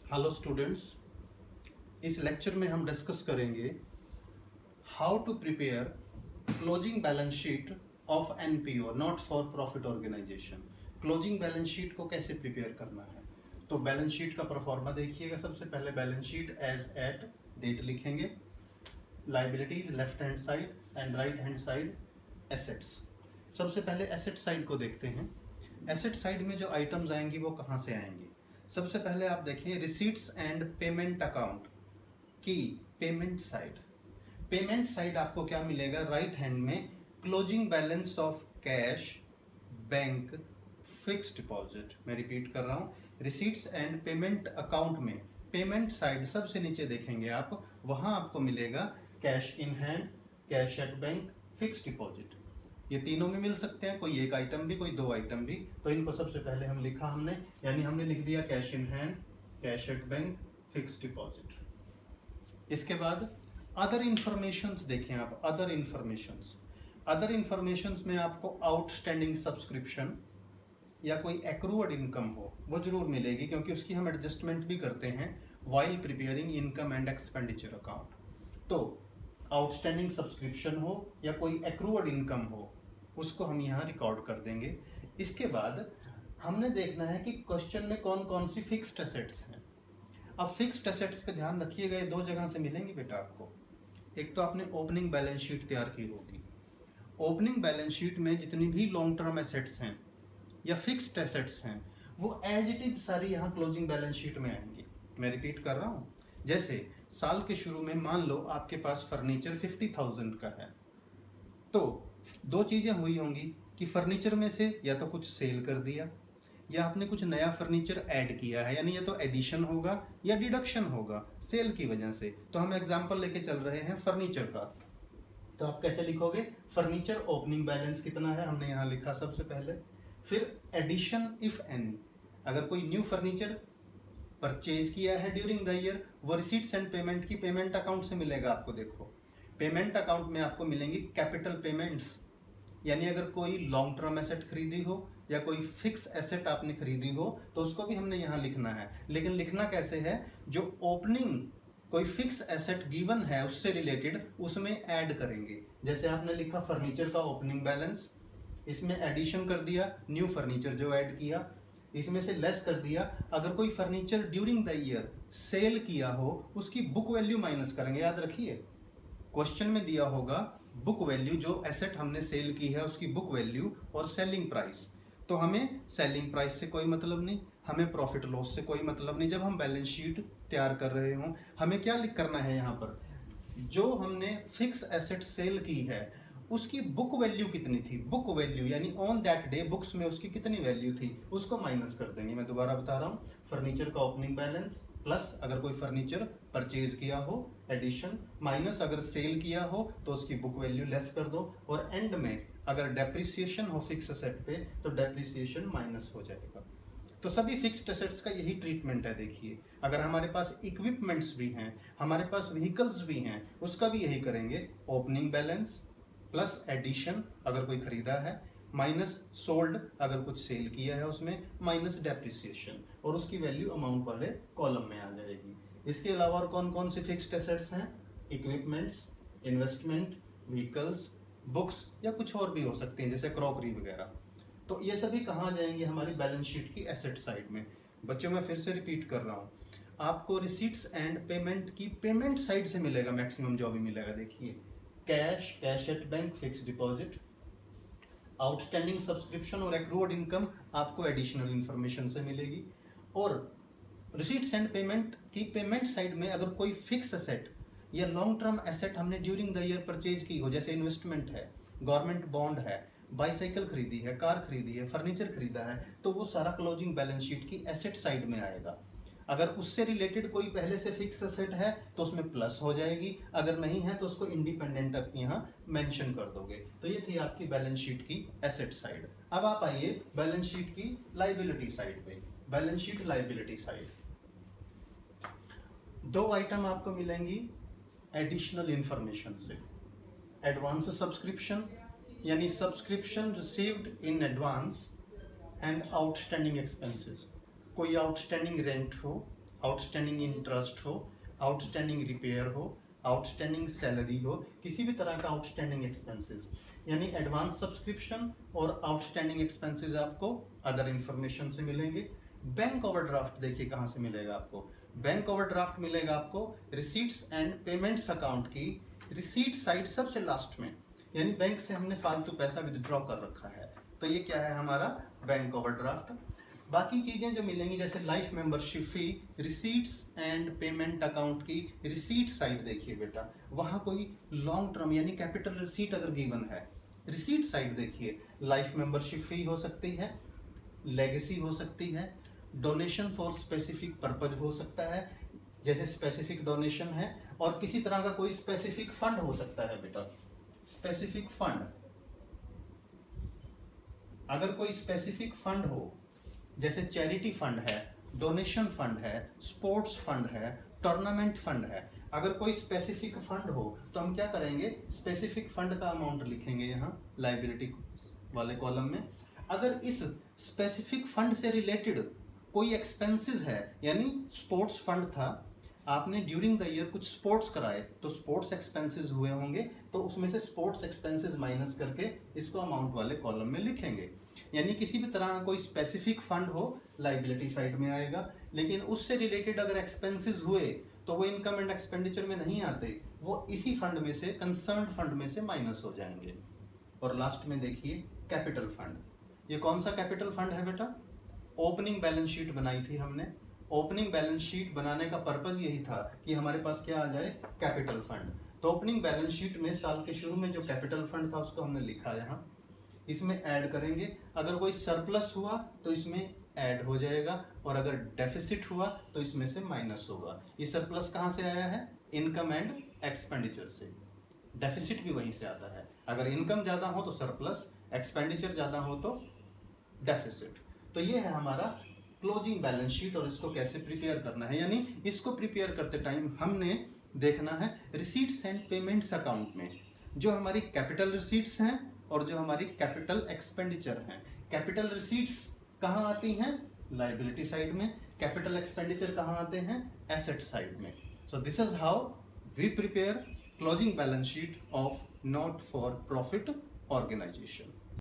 Hello students, इस lecture में हम डिस्कस करेंगे how to prepare closing balance sheet of NPO not for profit organisation. Closing balance sheet को कैसे prepare करना है। तो बैलेंस शीट का प्रोफॉर्मा देखिएगा। सबसे पहले balance sheet as at date लिखेंगे, liabilities left hand side and right hand side assets. सबसे पहले एसेट साइड को देखते हैं। एसेट साइड में जो आइटम्स आएंगी वो कहाँ से आएंगी। सबसे पहले आप देखिए रिसीट्स एंड पेमेंट अकाउंट की पेमेंट साइड। पेमेंट साइड आपको क्या मिलेगा, राइट हैंड में closing balance of cash, bank, fix deposit. मैं रिपीट कर रहा हूँ, रिसीट्स एंड पेमेंट अकाउंट में पेमेंट साइड सबसे नीचे देखेंगे आप, वहां आपको मिलेगा cash in hand, cash at bank, fix deposit. ये तीनों में मिल सकते हैं, कोई एक आइटम भी कोई दो आइटम भी। तो इनको सबसे पहले हम लिखा हमने, यानी हमने लिख दिया cash in hand, cash at bank, fix deposit. इसके बाद अदर इंफॉर्मेशंस देखें आप। अदर इंफॉर्मेशंस में आपको आउटस्टैंडिंग सब्सक्रिप्शन या कोई एक्रूअड इनकम हो वो जरूर मिलेगी, क्योंकि उसकी हम एडजस्टमेंट भी करते हैं while preparing income and expenditure account. तो आउटस्टैंडिंग सब्सक्रिप्शन हो या कोई एक्रूअड इनकम हो, उसको हम यहाँ रिकॉर्ड कर देंगे। इसके बाद हमने देखना है कि क्वेश्चन में कौन कौन सी फिक्स्ड एसेट्स हैं। अब फिक्स्ड एसेट्स पे ध्यान रखिएगा, ये दो जगह से मिलेंगी बेटा आपको। एक तो आपने ओपनिंग बैलेंस शीट तैयार की होगी। ओपनिंग बैलेंस शीट में जितनी भी लॉन्ग टर्म एसेट्स हैं या फिक्स्ड एसेट्स हैं वो एज इट इज सारी यहाँ क्लोजिंग बैलेंस शीट में आएंगी। मैं रिपीट कर रहा हूँ, जैसे साल के शुरू में मान लो आपके पास फर्नीचर 50,000 का है, तो दो चीज़ें हुई होंगी कि फर्नीचर में से या तो कुछ सेल कर दिया या आपने कुछ नया फर्नीचर ऐड किया है, यानी या तो एडिशन होगा या डिडक्शन होगा सेल की वजह से। तो हम एग्जांपल लेके चल रहे हैं फर्नीचर का। तो आप कैसे लिखोगे, फर्नीचर ओपनिंग बैलेंस कितना है हमने यहाँ लिखा सबसे पहले। फिर एडिशन इफ एनी, अगर कोई न्यू फर्नीचर परचेज किया है ड्यूरिंग द ईयर, वो रिसीट्स एंड पेमेंट की पेमेंट अकाउंट से मिलेगा आपको। देखो पेमेंट अकाउंट में आपको मिलेंगी कैपिटल पेमेंट्स, यानी अगर कोई लॉन्ग टर्म एसेट खरीदी हो या कोई फिक्स एसेट आपने खरीदी हो तो उसको भी हमने यहाँ लिखना है। लेकिन लिखना कैसे है, जो ओपनिंग कोई फिक्स एसेट गिवन है उससे रिलेटेड उसमें ऐड करेंगे। जैसे आपने लिखा फर्नीचर का ओपनिंग बैलेंस, इसमें एडिशन कर दिया न्यू फर्नीचर जो ऐड किया, इसमें से लेस कर दिया अगर कोई furniture during the year cell किया हो उसकी बुक वैल्यू माइनस करेंगे। याद रखिए क्वेश्चन में दिया होगा बुक वैल्यू, जो एसेट हमने सेल की है उसकी बुक वैल्यू और सेलिंग प्राइस। तो हमें सेलिंग प्राइस से कोई मतलब नहीं, हमें प्रॉफिट लॉस से कोई मतलब नहीं। जब हम बैलेंस शीट तैयार कर रहे हों हमें क्या लिख करना है यहाँ पर, जो हमने फिक्स एसेट सेल की है उसकी बुक वैल्यू कितनी थी, बुक वैल्यू यानी ऑन दैट डे बुक्स में उसकी कितनी वैल्यू थी उसको माइनस कर देंगे। मैं दोबारा बता रहा हूँ, फर्नीचर का ओपनिंग बैलेंस प्लस अगर कोई फर्नीचर परचेज किया हो एडिशन, माइनस अगर सेल किया हो तो उसकी बुक वैल्यू लेस कर दो, और एंड में अगर डेप्रिसिएशन हो फिक्स एसेट पे तो डेप्रिसिएशन माइनस हो जाएगा। तो सभी फिक्स्ड एसेट्स का यही ट्रीटमेंट है। देखिए अगर हमारे पास इक्विपमेंट्स भी हैं, हमारे पास व्हीकल्स भी हैं, उसका भी यही करेंगे, ओपनिंग बैलेंस प्लस एडिशन अगर कोई खरीदा है, माइनस सोल्ड अगर कुछ सेल किया है उसमें, माइनस डेप्रिसिएशन, और उसकी वैल्यू अमाउंट वाले कॉलम में आ जाएगी। इसके अलावा और कौन कौन सी फिक्स्ड एसेट्स हैं, इक्विपमेंट्स, इन्वेस्टमेंट, व्हीकल्स, बुक्स या कुछ और भी हो सकते हैं जैसे क्रॉकरी वगैरह। तो ये सभी कहाँ जाएंगे, हमारी बैलेंस शीट की एसेट साइड में। बच्चों मैं फिर से रिपीट कर रहा हूँ, आपको रिसीट्स एंड पेमेंट की पेमेंट साइड से मिलेगा मैक्सिमम जो भी मिलेगा। देखिए cash, cash at bank, fix deposit, outstanding subscription और एक्रूड इनकम आपको एडिशनल इंफॉर्मेशन से मिलेगी। और रिसीट्स एंड पेमेंट की पेमेंट साइड में अगर कोई फिक्स एसेट या लॉन्ग टर्म एसेट हमने ड्यूरिंग द ईयर परचेज की हो, जैसे इन्वेस्टमेंट है, गवर्नमेंट बॉन्ड है, बाईसाइकिल खरीदी है, कार खरीदी है, फर्नीचर खरीदा है, तो वो सारा क्लोजिंग बैलेंस शीट की एसेट साइड में आएगा। अगर उससे रिलेटेड कोई पहले से फिक्स एसेट है तो उसमें प्लस हो जाएगी, अगर नहीं है तो उसको इंडिपेंडेंट आप यहाँ मेंशन कर दोगे। तो ये थी आपकी बैलेंस शीट की एसेट साइड। अब आप आइए बैलेंस शीट की लाइबिलिटी साइड पे। बैलेंस शीट लाइबिलिटी साइड, दो आइटम आपको मिलेंगी एडिशनल इंफॉर्मेशन से। एडवांस सब्सक्रिप्शन यानी subscription received in advance and outstanding expenses. कोई आउटस्टैंडिंग रेंट हो आउटस्टैंडिंग इंटरेस्ट हो, आउटस्टैंडिंग रिपेयर हो, आउटस्टैंडिंग सैलरी हो, किसी भी तरह का आउटस्टैंडिंग एक्सपेंसेस, यानी एडवांस सब्सक्रिप्शन और आउटस्टैंडिंग एक्सपेंसेस आपको अदर इंफॉर्मेशन से मिलेंगे। बैंक ओवरड्राफ्ट देखिए कहाँ से मिलेगा आपको, बैंक ओवरड्राफ्ट मिलेगा आपको रिसीट्स एंड पेमेंट्स अकाउंट की रिसीट साइड सबसे लास्ट में, यानी बैंक से हमने फालतू पैसा विदड्रॉ कर रखा है, तो ये क्या है हमारा बैंक ओवरड्राफ्ट। बाकी चीजें जो मिलेंगी जैसे life membership fee, receipts and payment account की रिसीट साइड देखिए बेटा, वहां कोई लॉन्ग टर्म यानी कैपिटल रिसीट अगर गिवन है, रिसीट साइड देखिए लाइफ मेंबरशिप फी हो सकती है, लेगेसी हो सकती है, डोनेशन फॉर स्पेसिफिक पर्पज हो सकता है, जैसे स्पेसिफिक डोनेशन है, और किसी तरह का कोई स्पेसिफिक फंड हो सकता है बेटा, स्पेसिफिक फंड, अगर कोई स्पेसिफिक फंड हो जैसे चैरिटी फंड है, डोनेशन फंड है, स्पोर्ट्स फंड है, टूर्नामेंट फंड है, अगर कोई स्पेसिफिक फंड हो तो हम क्या करेंगे, स्पेसिफिक फंड का अमाउंट लिखेंगे यहाँ लाइबिलिटी वाले कॉलम में। अगर इस स्पेसिफिक फंड से रिलेटेड कोई एक्सपेंसेस है, यानी स्पोर्ट्स फंड था, आपने ड्यूरिंग द ईयर कुछ स्पोर्ट्स कराए तो स्पोर्ट्स एक्सपेंसेस हुए होंगे, तो उसमें से स्पोर्ट्स एक्सपेंसेस माइनस करके इसको अमाउंट वाले कॉलम में लिखेंगे। यानी किसी भी तरह का कोई स्पेसिफिक फंड हो लाइबिलिटी साइड में आएगा, लेकिन उससे रिलेटेड अगर एक्सपेंसेस हुए तो वो इनकम एंड एक्सपेंडिचर में नहीं आते, वो इसी फंड में से, कंसर्न्ड फंड में से माइनस हो जाएंगे। और लास्ट में देखिए कैपिटल फंड, ये कौन सा कैपिटल फंड है बेटा, ओपनिंग बैलेंस शीट बनाई थी हमने, ओपनिंग बैलेंस शीट बनाने का पर्पज यही था कि हमारे पास क्या आ जाए, कैपिटल फंड। तो ओपनिंग बैलेंस शीट में साल के शुरू में जो कैपिटल फंड था उसको हमने लिखा यहाँ, इसमें ऐड करेंगे, अगर कोई सरप्लस हुआ तो इसमें ऐड हो जाएगा, और अगर डेफिसिट हुआ तो इसमें से माइनस होगा। ये सरप्लस कहाँ से आया है, इनकम एंड एक्सपेंडिचर से, डेफिसिट भी वहीं से आता है, अगर इनकम ज़्यादा हो तो सरप्लस, एक्सपेंडिचर ज़्यादा हो तो डेफिसिट। तो ये है हमारा क्लोजिंग बैलेंस शीट, और इसको कैसे प्रिपेयर करना है, यानी इसको प्रिपेयर करते टाइम हमने देखना है रिसीट्स एंड पेमेंट्स अकाउंट में जो हमारी कैपिटल रिसीट्स हैं और जो हमारी कैपिटल एक्सपेंडिचर हैं। कैपिटल रिसीट्स कहाँ आती हैं, लाइबिलिटी साइड में, कैपिटल एक्सपेंडिचर कहाँ आते हैं, एसेट साइड में। So this is how we prepare closing balance sheet of not for profit organisation.